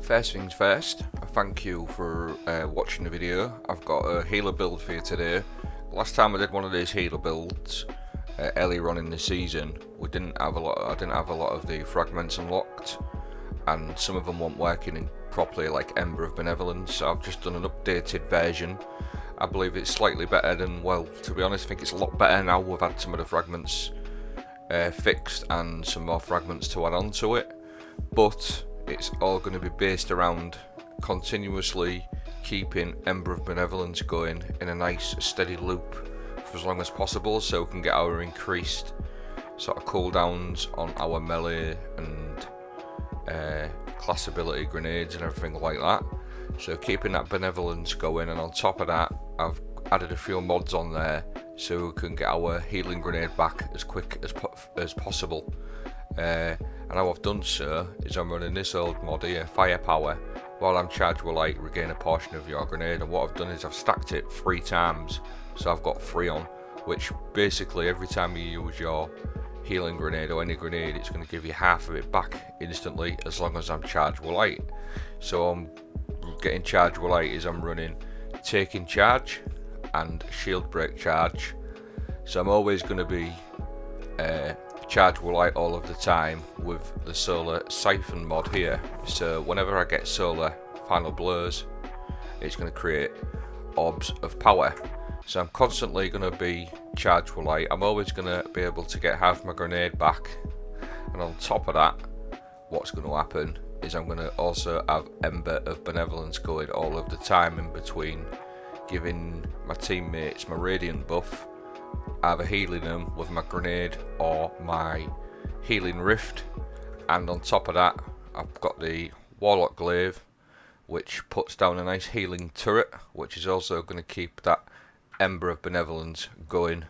First things first, thank you for watching the video. I've got a healer build for you today. Last time I did one of these healer builds earlier on in the season, I didn't have a lot of the fragments unlocked, and some of them weren't working properly, like Ember of Benevolence. So I've just done an updated version. I believe it's slightly better than, well, to be honest, I think it's a lot better now. We've had some of the fragments fixed and some more fragments to add on to it, but it's all going to be based around continuously keeping Ember of Benevolence going in a nice steady loop for as long as possible, so we can get our increased sort of cooldowns on our melee and class ability grenades and everything like that. So keeping that benevolence going, and on top of that I've added a few mods on there so we can get our healing grenade back as quick as possible. And how I've done so is I'm running this old mod here, Firepower. While I'm charged with light, regain a portion of your grenade, and what I've done is I've stacked it 3 times, so I've got 3 on, which basically every time you use your healing grenade or any grenade, it's going to give you half of it back instantly as long as I'm charged with light. So I'm getting charged with light is I'm running taking charge and shield break charge, so I'm always going to be charge with light all of the time with the solar siphon mod here. So whenever I get solar final blows, it's going to create orbs of power, so I'm constantly going to be charged with light. I'm always going to be able to get half my grenade back, and on top of that, what's going to happen is I'm going to also have Ember of Benevolence going all of the time in between, giving my teammates my radiant buff, either healing them with my grenade or my healing rift. And on top of that, I've got the Warlock glaive, which puts down a nice healing turret, which is also going to keep that Ember of Benevolence going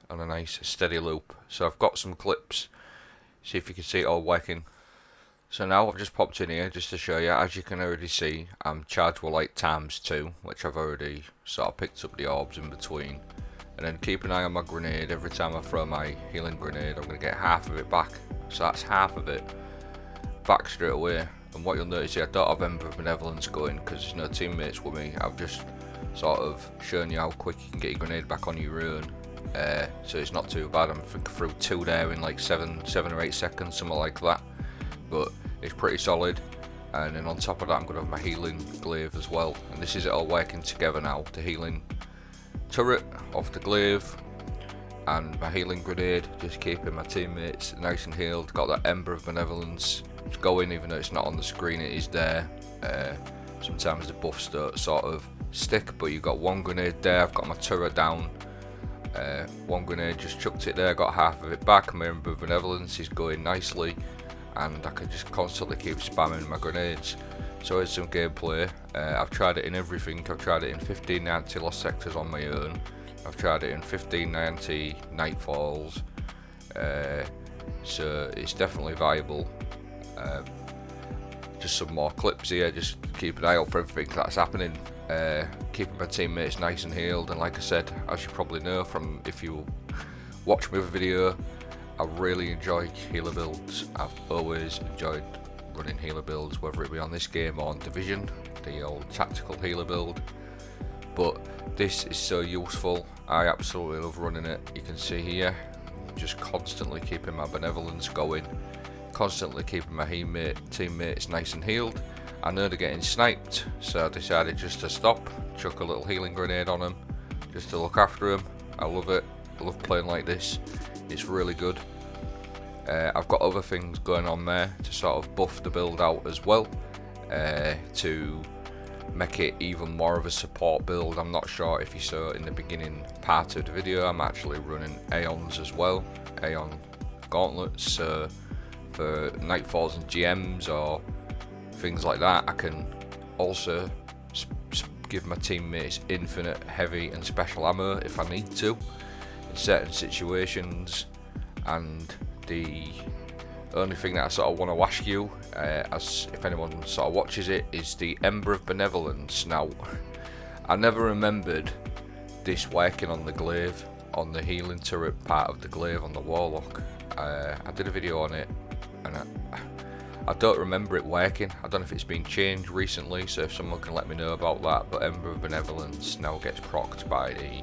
on a nice steady loop. So I've got some clips, see if you can see it all working. So now I've just popped in here just to show you. As you can already see, I'm charged with light ×2, which I've already sort of picked up the orbs in between. And then keep an eye on my grenade. Every time I throw my healing grenade, I'm going to get half of it back. So that's half of it back straight away. And what you'll notice here, I don't have Ember of Benevolence going because there's no teammates with me. I've just sort of shown you how quick you can get your grenade back on your own. So it's not too bad. I think I threw 2 there in like 7 or 8 seconds, something like that. But it's pretty solid. And then on top of that, I'm going to have my healing glaive as well. And this is it all working together now. The healing turret off the glaive and my healing grenade, just keeping my teammates nice and healed. Got that Ember of Benevolence going, even though it's not on the screen, it is there. Sometimes the buffs don't sort of stick, but you've got 1 grenade there. I've got my turret down, 1 grenade, just chucked it there, got half of it back. My Ember of Benevolence is going nicely, and I can just constantly keep spamming my grenades. So here's some gameplay. I've tried it in everything. I've tried it in 1590 Lost Sectors on my own. I've tried it in 1590 Nightfalls. So it's definitely viable. Just some more clips here. Just keep an eye out for everything that's happening. Keeping my teammates nice and healed. And like I said, as you probably know from if you watch my other video, I really enjoy healer builds. I've always enjoyed running healer builds, whether it be on this game or on Division, the old tactical healer build. But this is so useful. I absolutely love running it. You can see here, just constantly keeping my benevolence going, constantly keeping my teammates nice and healed. I know they're getting sniped, so I decided just to stop, chuck a little healing grenade on them, just to look after them. I love it. I love playing like this. It's really good. I've got other things going on there to sort of buff the build out as well, to make it even more of a support build. I'm not sure if you saw in the beginning part of the video, I'm actually running Aeons as well, Aeon gauntlets. So for Nightfalls and GMs or things like that, I can also give my teammates infinite heavy and special ammo if I need to in certain situations. And the only thing that I sort of want to ask you, as if anyone sort of watches it, is the Ember of Benevolence. Now, I never remembered this working on the glaive, on the healing turret part of the glaive on the Warlock. I did a video on it, and I don't remember it working. I don't know if it's been changed recently, so if someone can let me know about that. But Ember of Benevolence now gets procced by the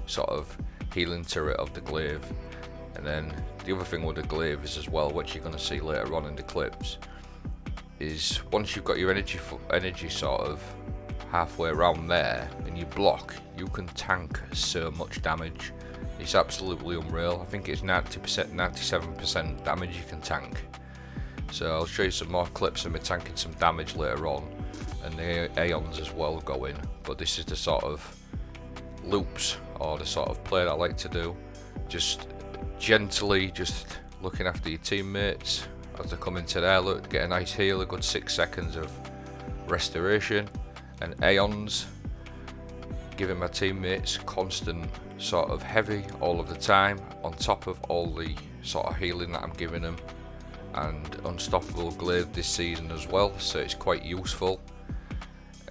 sort of healing turret of the glaive. And then the other thing with the glaive is as well, which you're going to see later on in the clips, is once you've got your energy sort of halfway around there and you block, you can tank so much damage. It's absolutely unreal. I think it's 90%, 97% damage you can tank. So I'll show you some more clips of me tanking some damage later on, and the Aeons as well going. But this is the sort of loops, or the sort of play that I like to do. Just gently, just looking after your teammates as they come into there. Look, get a nice heal, a good 6 seconds of restoration, and Aeons, giving my teammates constant sort of heavy all of the time, on top of all the sort of healing that I'm giving them, and unstoppable glaive this season as well, so it's quite useful.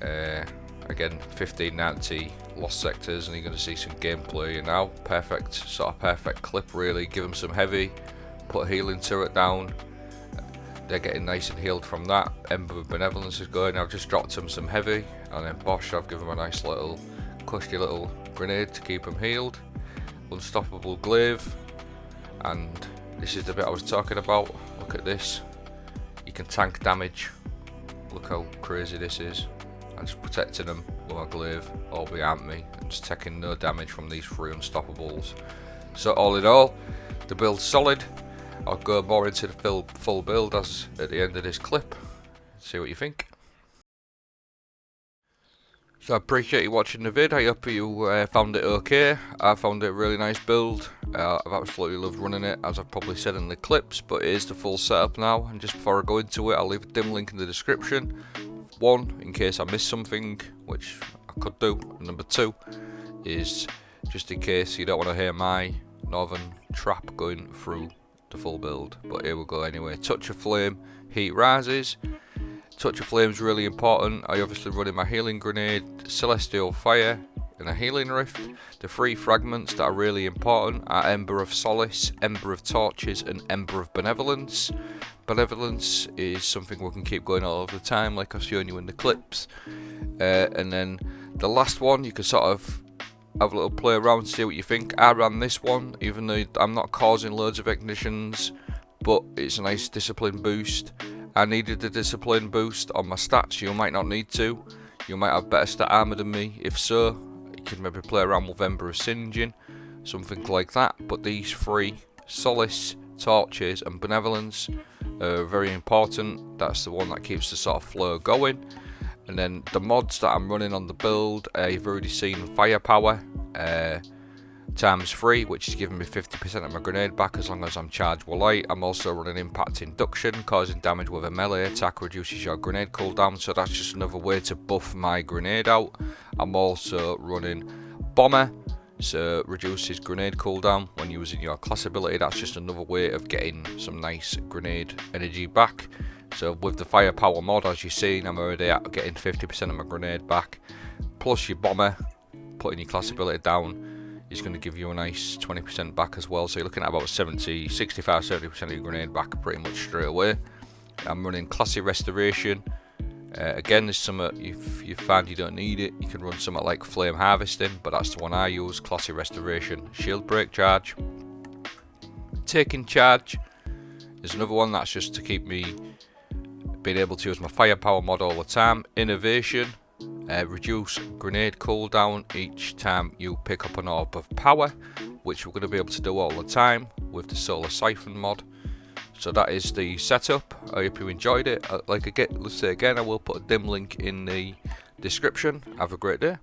Again, 1590 lost sectors, and you're going to see some gameplay now. Perfect, sort of perfect clip really. Give them some heavy, put a healing turret down, they're getting nice and healed from that. Ember of Benevolence is going. I've just dropped them some heavy, and then Bosch, I've given them a nice little cushy little grenade to keep them healed. Unstoppable glaive, and this is the bit I was talking about. Look at this, you can tank damage. Look how crazy this is. I'm just protecting them with my glaive all behind me and just taking no damage from these 3 unstoppables. So all in all, the build's solid. I'll go more into the full build as at the end of this clip. See what you think. So I appreciate you watching the vid. I hope you found it okay. I found it a really nice build. I've absolutely loved running it, as I've probably said in the clips, but it is the full setup now. And just before I go into it, I'll leave a dim link in the description. 1, in case I missed something, which I could do. And number 2 is just in case you don't want to hear my northern trap going through the full build. But here we go anyway. Touch of Flame, heat rises. Touch of Flame is really important. I obviously running my healing grenade, Celestial Fire, and a healing rift. The 3 fragments that are really important are Ember of Solace, Ember of Torches, and Ember of Benevolence. Benevolence is something we can keep going all of the time, like I've shown you in the clips. And then the last one, you can sort of have a little play around, see what you think. I ran this one, even though I'm not causing loads of ignitions, but it's a nice discipline boost. I needed the discipline boost on my stats. You might not need to. You might have better stat armor than me. If so, you could maybe play around with Ember of Singeing, something like that. But these 3, Solace, Torches, and Benevolence, are very important. That's the one that keeps the sort of flow going. And then the mods that I'm running on the build, you've already seen Firepower times 3, which is giving me 50% of my grenade back as long as I'm charged with light. I'm also running Impact Induction, causing damage with a melee attack, reduces your grenade cooldown, so that's just another way to buff my grenade out. I'm also running Bomber, so reduces grenade cooldown when using your class ability. That's just another way of getting some nice grenade energy back. So with the Firepower mod, as you've seen, I'm already at getting 50% of my grenade back. Plus your Bomber, putting your class ability down, is going to give you a nice 20% back as well. So you're looking at about 65-70% of your grenade back pretty much straight away. I'm running Classy Restoration. Again, there's some if you find you don't need it, you can run something like Flame Harvesting, but that's the one I use. Classy Restoration. Shield Break Charge. Taking Charge is another one that's just to keep me being able to use my Firepower mod all the time. Innovation. Reduce grenade cooldown each time you pick up an orb of power, which we're going to be able to do all the time with the Solar Siphon mod. So that is the setup. I hope you enjoyed it. Let's say again, I will put a dim link in the description. Have a great day.